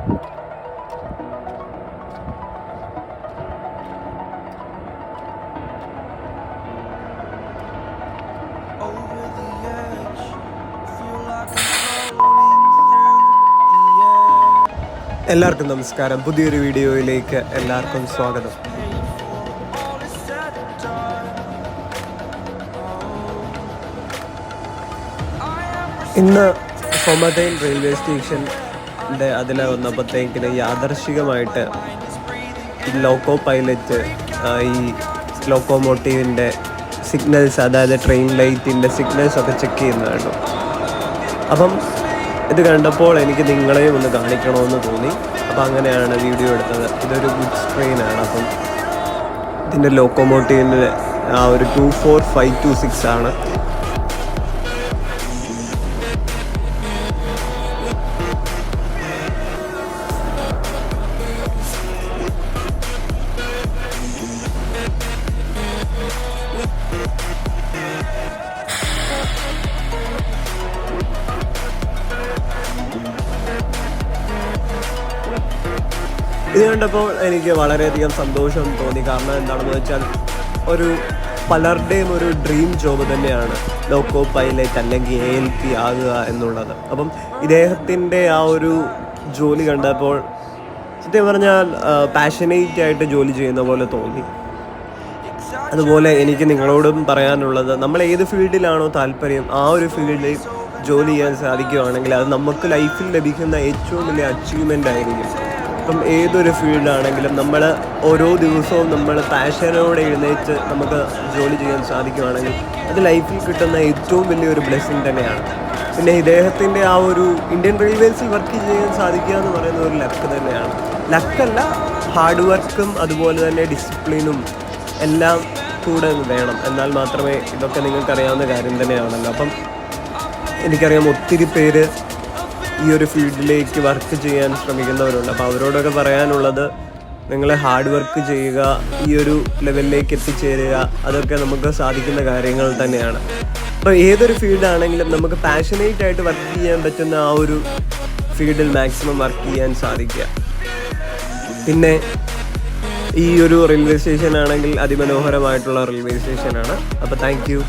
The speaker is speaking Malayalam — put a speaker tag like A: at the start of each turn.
A: എല്ലാവർക്കും നമസ്കാരം. പുതിയൊരു വീഡിയോയിലേക്ക് എല്ലാവർക്കും സ്വാഗതം. ഇന്ന് സോമതൈൽ റെയിൽവേ സ്റ്റേഷൻ്റെ അതിൽ വന്നപ്പോഴത്തേക്കിന് യാദർശികമായിട്ട് ലോക്കോ പൈലറ്റ് ഈ ലോക്കോമോട്ടീവിൻ്റെ സിഗ്നൽസ്, അതായത് ട്രെയിൻ ലൈറ്റിൻ്റെ സിഗ്നൽസ് ഒക്കെ ചെക്ക് ചെയ്യുന്നതാണ്. അപ്പം ഇത് കണ്ടപ്പോൾ എനിക്ക് നിങ്ങളെയും ഒന്ന് കാണിക്കണമെന്ന് തോന്നി. അപ്പം അങ്ങനെയാണ് വീഡിയോ എടുത്തത്. ഇതൊരു ഗുഡ്സ് ട്രെയിനാണ്. അപ്പം ഇതിൻ്റെ ലോക്കോമോട്ടീവിൻ്റെ ആ ഒരു 24526 ആണ്. ഇത് കണ്ടപ്പോൾ എനിക്ക് വളരെയധികം സന്തോഷം തോന്നി. കാരണം എന്താണെന്ന് വെച്ചാൽ പലരുടെയും ഒരു ഡ്രീം ജോബ് തന്നെയാണ് ലോക്കോ പൈലറ്റ് അല്ലെങ്കിൽ ALP ആകുക എന്നുള്ളത്. അപ്പം ഇദ്ദേഹത്തിൻ്റെ ആ ഒരു ജോലി കണ്ടപ്പോൾ സത്യം പറഞ്ഞാൽ പാഷനേറ്റ് ആയിട്ട് ജോലി ചെയ്യുന്ന പോലെ തോന്നി. അതുപോലെ എനിക്ക് നിങ്ങളോടും പറയാനുള്ളത്, നമ്മൾ ഏത് ഫീൽഡിലാണോ താല്പര്യം ആ ഒരു ഫീൽഡിൽ ജോലി ചെയ്യാൻ സാധിക്കുകയാണെങ്കിൽ അത് നമുക്ക് ലൈഫിൽ ലഭിക്കുന്ന ഏറ്റവും വലിയ അച്ചീവ്മെൻ്റ് ആയിരിക്കും. ഇപ്പം ഏതൊരു ഫീൽഡാണെങ്കിലും നമ്മൾ ഓരോ ദിവസവും നമ്മൾ പാഷനോടെ എഴുന്നേറ്റ് നമുക്ക് ജോലി ചെയ്യാൻ സാധിക്കുകയാണെങ്കിൽ അത് ലൈഫിൽ കിട്ടുന്ന ഏറ്റവും വലിയൊരു ബ്ലെസ്സിങ് തന്നെയാണ്. പിന്നെ ഇദ്ദേഹത്തിൻ്റെ ആ ഒരു ഇന്ത്യൻ റെയിൽവേസിൽ വർക്ക് ചെയ്യാൻ സാധിക്കുക എന്ന് പറയുന്ന ഒരു ലക്ക് തന്നെയാണ്. ലക്കല്ല, ഹാർഡ് വർക്കും അതുപോലെ തന്നെ ഡിസിപ്ലിനും എല്ലാം കൂടെ വേണം. എന്നാൽ മാത്രമേ ഇതൊക്കെ നിങ്ങൾക്കറിയാവുന്ന കാര്യം തന്നെയാണല്ലോ. അപ്പം എനിക്കറിയാം ഒത്തിരി പേര് ഈ ഒരു ഫീൽഡിലേക്ക് വർക്ക് ചെയ്യാൻ ശ്രമിക്കുന്നവരുണ്ട്. അപ്പോൾ അവരോടൊക്കെ പറയാനുള്ളത്, നിങ്ങൾ ഹാർഡ് വർക്ക് ചെയ്യുക, ഈ ഒരു ലെവലിലേക്ക് എത്തിച്ചേരുക. അതൊക്കെ നമുക്ക് സാധിക്കുന്ന കാര്യങ്ങൾ തന്നെയാണ്. അപ്പോൾ ഏതൊരു ഫീൽഡാണെങ്കിലും നമുക്ക് പാഷനേറ്റ് ആയിട്ട് വർക്ക് ചെയ്യാൻ പറ്റുന്ന ആ ഒരു ഫീൽഡിൽ മാക്സിമം വർക്ക് ചെയ്യാൻ സാധിക്കുക. പിന്നെ ഈ ഒരു റെയിൽവേ സ്റ്റേഷൻ ആണെങ്കിൽ അതിമനോഹരമായിട്ടുള്ള റെയിൽവേ സ്റ്റേഷനാണ്. അപ്പോൾ താങ്ക് യു.